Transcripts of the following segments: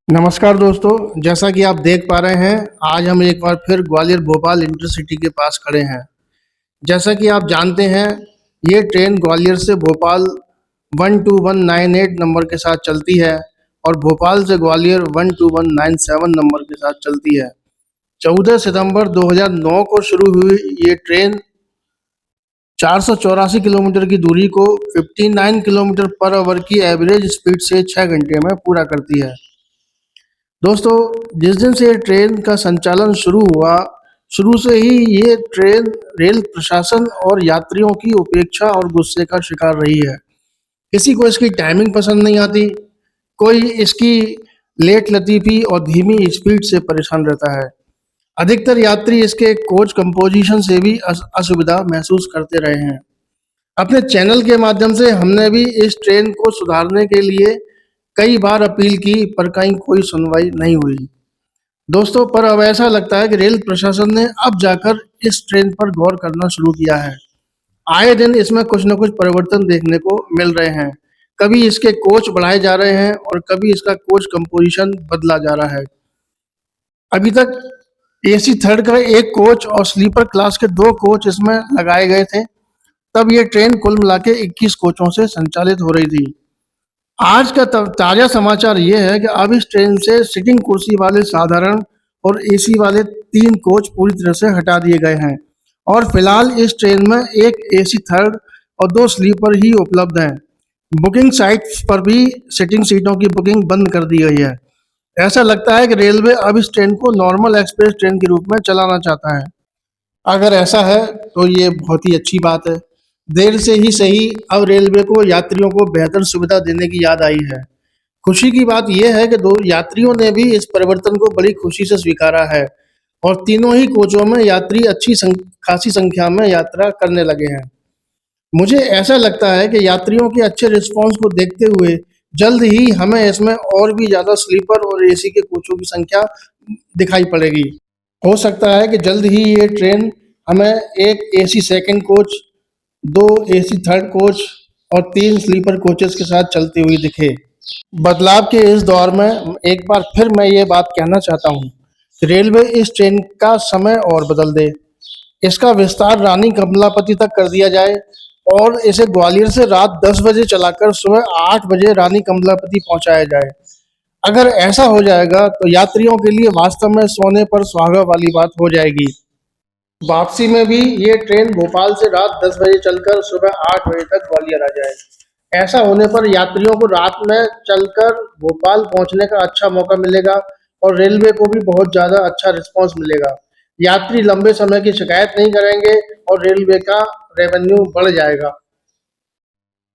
नमस्कार दोस्तों, जैसा कि आप देख पा रहे हैं, आज हम एक बार फिर ग्वालियर भोपाल इंटरसिटी के पास खड़े हैं। जैसा कि आप जानते हैं, ये ट्रेन ग्वालियर से भोपाल 12198 नंबर के साथ चलती है और भोपाल से ग्वालियर 12197 नंबर के साथ चलती है। 14 सितंबर 2009 को शुरू हुई ये ट्रेन 484 किलोमीटर की दूरी को 59 किलोमीटर पर आवर की एवरेज स्पीड से 6 घंटे में पूरा करती है। दोस्तों, जिस दिन से ट्रेन का संचालन शुरू हुआ, शुरू से ही ये ट्रेन रेल प्रशासन और यात्रियों की उपेक्षा और गुस्से का शिकार रही है। किसी को इसकी टाइमिंग पसंद नहीं आती, कोई इसकी लेट लतीफ़ी और धीमी स्पीड से परेशान रहता है। अधिकतर यात्री इसके कोच कंपोजिशन से भी असुविधा महसूस करते रहे हैं। अपने चैनल के माध्यम से हमने भी इस ट्रेन को सुधारने के लिए कई बार अपील की, पर कहीं कोई सुनवाई नहीं हुई। दोस्तों, पर अब ऐसा लगता है कि रेल प्रशासन ने अब जाकर इस ट्रेन पर गौर करना शुरू किया है। आए दिन इसमें कुछ न कुछ परिवर्तन देखने को मिल रहे हैं। कभी इसके कोच बढ़ाए जा रहे हैं और कभी इसका कोच कंपोजिशन बदला जा रहा है। अभी तक एसी थर्ड का एक कोच और स्लीपर क्लास के 2 कोच इसमें लगाए गए थे। तब ये ट्रेन कुल मिला के 21 कोचों से संचालित हो रही थी। आज का ताज़ा समाचार ये है कि अब इस ट्रेन से सिटिंग कुर्सी वाले साधारण और एसी वाले 3 कोच पूरी तरह से हटा दिए गए हैं और फिलहाल इस ट्रेन में एक एसी थर्ड और 2 स्लीपर ही उपलब्ध हैं। बुकिंग साइट्स पर भी सिटिंग सीटों की बुकिंग बंद कर दी गई है। ऐसा लगता है कि रेलवे अब इस ट्रेन को नॉर्मल एक्सप्रेस ट्रेन के रूप में चलाना चाहता है। अगर ऐसा है तो ये बहुत ही अच्छी बात है। देर से ही सही, अब रेलवे को यात्रियों को बेहतर सुविधा देने की याद आई है। खुशी की बात यह है कि 2 यात्रियों ने भी इस परिवर्तन को बड़ी खुशी से स्वीकारा है और तीनों ही कोचों में यात्री खासी संख्या में यात्रा करने लगे हैं। मुझे ऐसा लगता है कि यात्रियों के अच्छे रिस्पॉन्स को देखते हुए जल्द ही हमें इसमें और भी ज़्यादा स्लीपर और एसी के कोचों की संख्या दिखाई पड़ेगी। हो सकता है कि जल्द ही ये ट्रेन हमें एक AC second coach, 2 AC third coach और 3 स्लीपर कोचेस के साथ चलती हुई दिखे। बदलाव के इस दौर में एक बार फिर मैं ये बात कहना चाहता हूँ कि रेलवे इस ट्रेन का समय और बदल दे। इसका विस्तार रानी कमलापति तक कर दिया जाए और इसे ग्वालियर से रात 10 बजे चलाकर सुबह 8 बजे रानी कमलापति पहुंचाया जाए। अगर ऐसा हो जाएगा तो यात्रियों के लिए वास्तव में सोने पर सुहागा वाली बात हो जाएगी। वापसी में भी ये ट्रेन भोपाल से रात 10 बजे चलकर सुबह 8 बजे तक ग्वालियर आ जाए। ऐसा होने पर यात्रियों को रात में चलकर भोपाल पहुंचने का अच्छा मौका मिलेगा और रेलवे को भी बहुत ज़्यादा अच्छा रिस्पांस मिलेगा। यात्री लंबे समय की शिकायत नहीं करेंगे और रेलवे का रेवेन्यू बढ़ जाएगा।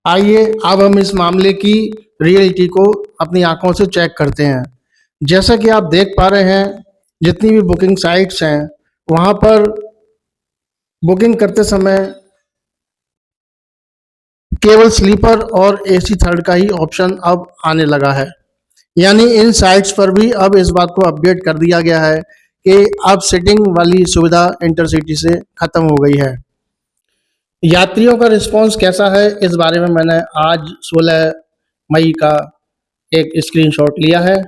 आइए अब हम इस मामले की रियलिटी को अपनी आंखों से चेक करते हैं। जैसा कि आप देख पा रहे हैं, जितनी भी बुकिंग साइट्स हैं, वहाँ पर बुकिंग करते समय केवल स्लीपर और एसी थर्ड का ही ऑप्शन अब आने लगा है। यानी इन साइट्स पर भी अब इस बात को अपडेट कर दिया गया है कि अब सिटिंग वाली सुविधा इंटरसिटी से खत्म हो गई है। यात्रियों का रिस्पांस कैसा है, इस बारे में मैंने आज 16 मई का एक स्क्रीनशॉट लिया है।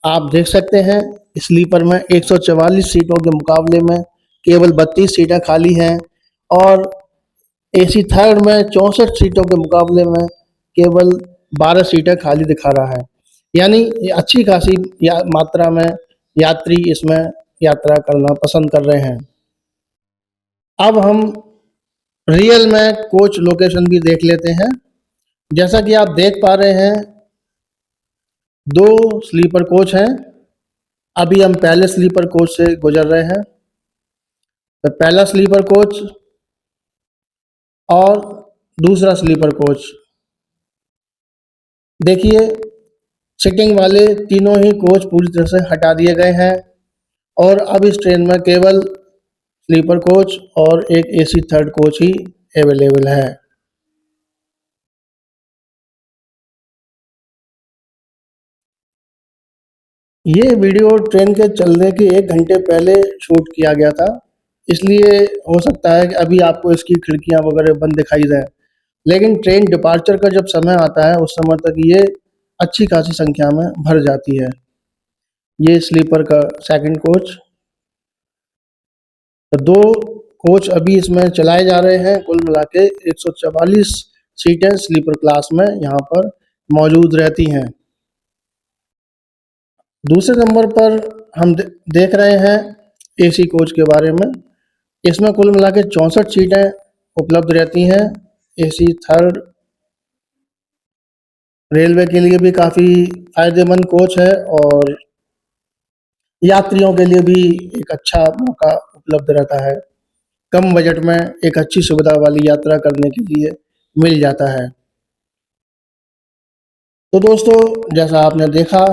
आप देख सकते हैं, स्लीपर में 144 सीटों के मुकाबले में केवल 32 सीटें खाली हैं और एसी थर्ड में 64 सीटों के मुकाबले में केवल 12 सीटें खाली दिखा रहा है। यानी ये अच्छी खासी मात्रा में यात्री इसमें यात्रा करना पसंद कर रहे हैं। अब हम रियल में कोच लोकेशन भी देख लेते हैं। जैसा कि आप देख पा रहे हैं, 2 स्लीपर कोच हैं। अभी हम पहले स्लीपर कोच से गुजर रहे हैं। तो पहला स्लीपर कोच और दूसरा स्लीपर कोच, देखिए सिटिंग वाले तीनों ही कोच पूरी तरह से हटा दिए गए हैं और अब इस ट्रेन में केवल स्लीपर कोच और एक एसी थर्ड कोच ही अवेलेबल है। ये वीडियो ट्रेन के चलने के 1 घंटे पहले शूट किया गया था, इसलिए हो सकता है कि अभी आपको इसकी खिड़कियां वगैरह बंद दिखाई दें, लेकिन ट्रेन डिपार्चर का जब समय आता है उस समय तक ये अच्छी खासी संख्या में भर जाती है। ये स्लीपर का सेकंड कोच। तो 2 कोच अभी इसमें चलाए जा रहे हैं। कुल मिला के 144 सीटें स्लीपर क्लास में यहाँ पर मौजूद रहती हैं। दूसरे नंबर पर हम देख रहे हैं एसी कोच के बारे में। इसमें कुल मिला के 64 सीटें उपलब्ध रहती हैं। एसी थर्ड रेलवे के लिए भी काफ़ी फायदेमंद कोच है और यात्रियों के लिए भी एक अच्छा मौका उपलब्ध रहता है। कम बजट में एक अच्छी सुविधा वाली यात्रा करने के लिए मिल जाता है। तो दोस्तों, जैसा आपने देखा,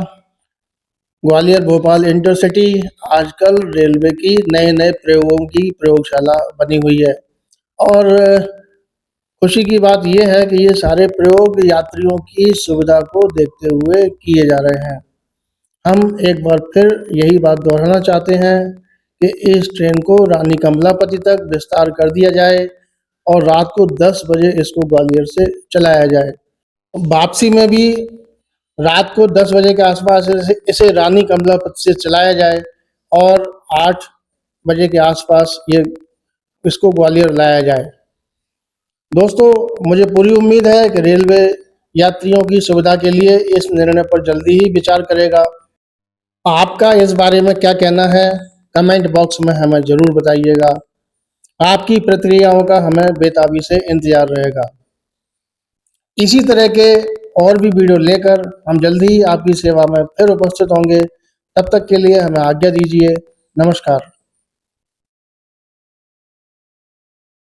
ग्वालियर भोपाल इंटरसिटी आजकल रेलवे की नए-नए प्रयोगों की प्रयोगशाला बनी हुई है और खुशी की बात ये है कि ये सारे प्रयोग यात्रियों की सुविधा को देखते हुए किए जा रहे हैं। हम एक बार फिर यही बात दोहराना चाहते हैं कि इस ट्रेन को रानी कमलापति तक विस्तार कर दिया जाए और रात को 10 बजे इसको ग्वालियर से चलाया जाए। वापसी में भी रात को 10 बजे के आसपास इसे रानी कमलापति से चलाया जाए और 8 बजे के आसपास ये इसको ग्वालियर लाया जाए। दोस्तों, मुझे पूरी उम्मीद है कि रेलवे यात्रियों की सुविधा के लिए इस निर्णय पर जल्दी ही विचार करेगा। आपका इस बारे में क्या कहना है? कमेंट बॉक्स में हमें ज़रूर बताइएगा। आपकी प्रतिक्रियाओं का हमें बेताबी से इंतज़ार रहेगा। इसी तरह के और भी वीडियो लेकर हम जल्दी ही आपकी सेवा में फिर उपस्थित होंगे। तब तक के लिए हमें आज्ञा दीजिए। नमस्कार।